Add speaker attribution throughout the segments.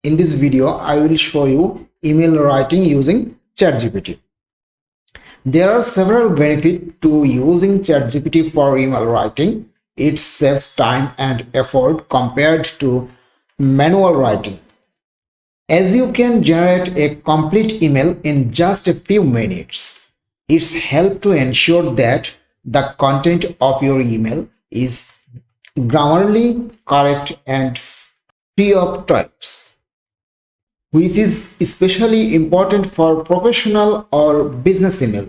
Speaker 1: In this video, I will show you email writing using ChatGPT. There are several benefits to using ChatGPT for email writing. It saves time and effort compared to manual writing, as you can generate a complete email in just a few minutes. It's helped to ensure that the content of your email is grammatically correct and free of typos, which is especially important for professional or business email.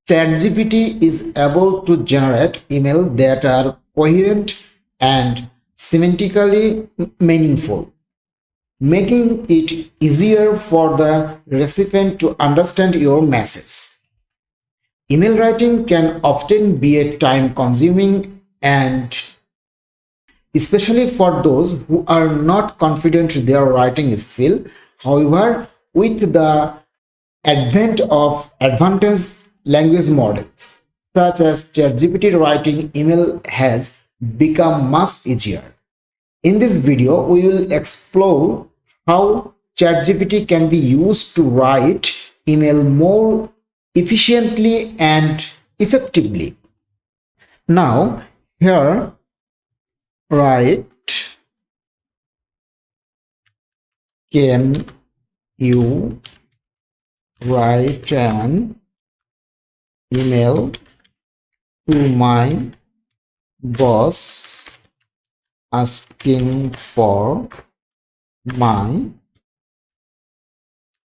Speaker 1: ChatGPT is able to generate email that are coherent and semantically meaningful, making it easier for the recipient to understand your message. Email writing can often be a time consuming, and especially for those who are not confident their writing skill. However, with the advent of advanced language models such as ChatGPT, writing email has become much easier. In this video, we will explore how ChatGPT can be used to write email more efficiently and effectively. Now, here, write, can you write an email to my boss asking for my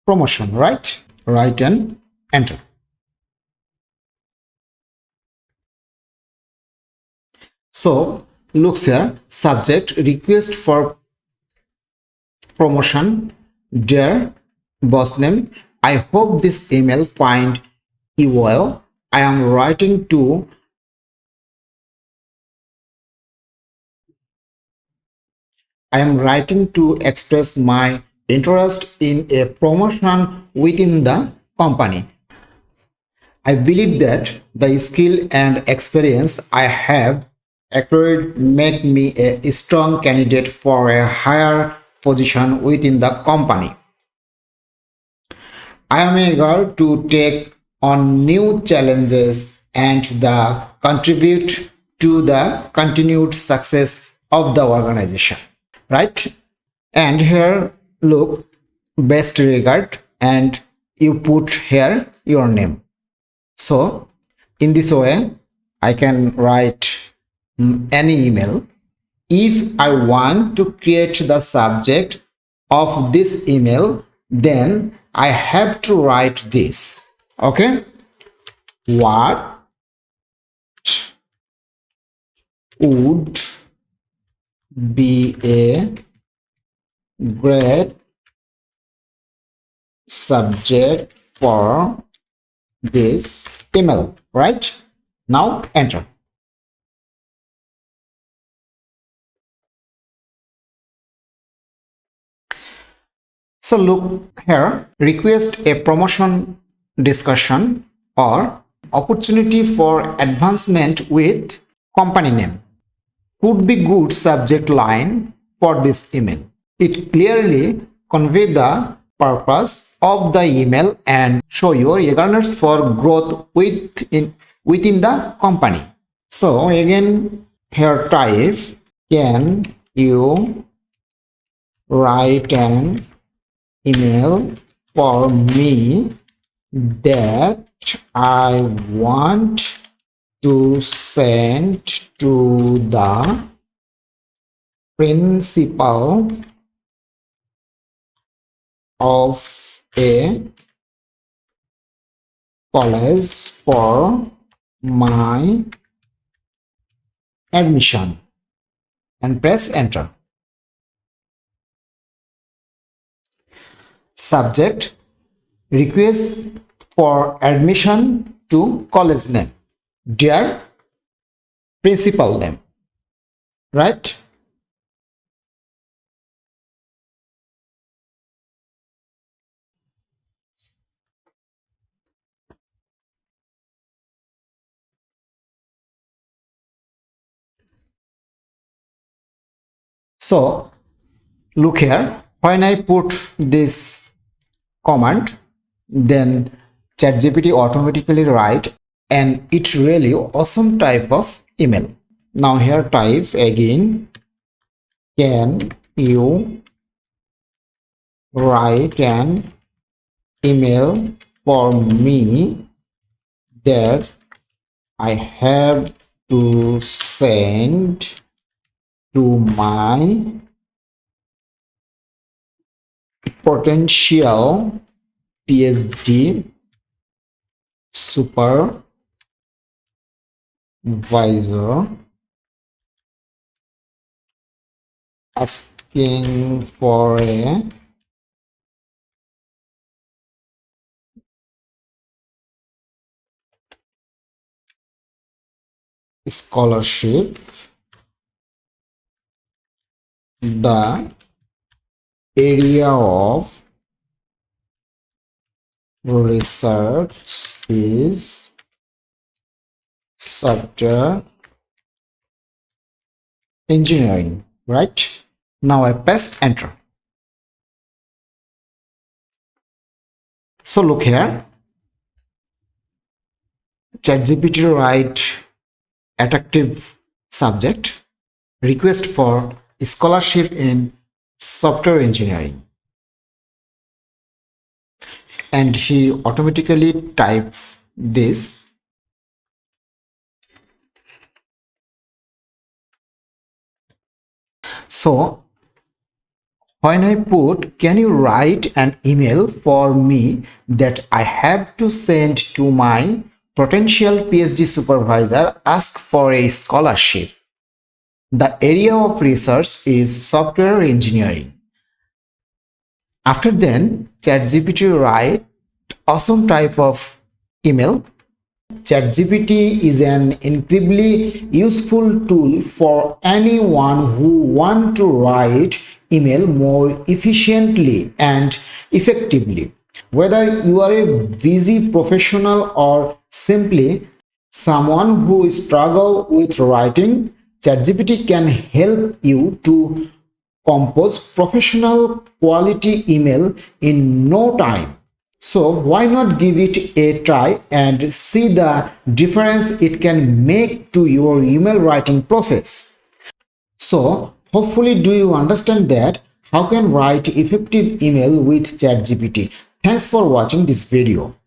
Speaker 1: promotion, right? Write and enter. So looks here, subject, request for promotion, dear boss name, I hope this email find you well. I am writing to express my interest in a promotion within the company. I believe that the skill and experience I have acquired make me a strong candidate for a higher position within the company. I am eager to take on new challenges and contribute to the continued success of the organization. Right? And here, look, best regard, and you put here your name. So in this way, I can write any email. If I want to create the subject of this email, then I have to write this. Okay, what would be a great subject for this email? Right, now enter. So look here, request a promotion discussion or opportunity for advancement with company name could be good subject line for this email. It clearly conveys the purpose of the email and show your eagerness for growth within the company. So again, here type, can you write an email for me that I want to send to the principal of a college for my admission, and press enter. Subject, request for admission to college name, dear principal name, right? So Look here, when I put this command, then ChatGPT automatically write and it really awesome type of email. Now here type again, can you write an email for me that I have to send to my potential PhD supervisor asking for a scholarship. The area of research is software engineering, right? Now I press enter. So look here, ChatGPT write attractive subject, request for scholarship in software engineering, and he automatically type this. So when I put, can you write an email for me that I have to send to my potential PhD supervisor, ask for a scholarship. The area of research is software engineering. After then, ChatGPT write awesome type of email. ChatGPT is an incredibly useful tool for anyone who want to write email more efficiently and effectively. Whether you are a busy professional or simply someone who struggle with writing, ChatGPT can help you to compose professional quality email in no time. So why not give it a try and see the difference it can make to your email writing process. So hopefully do you understand that how can write effective email with ChatGPT. Thanks for watching this video.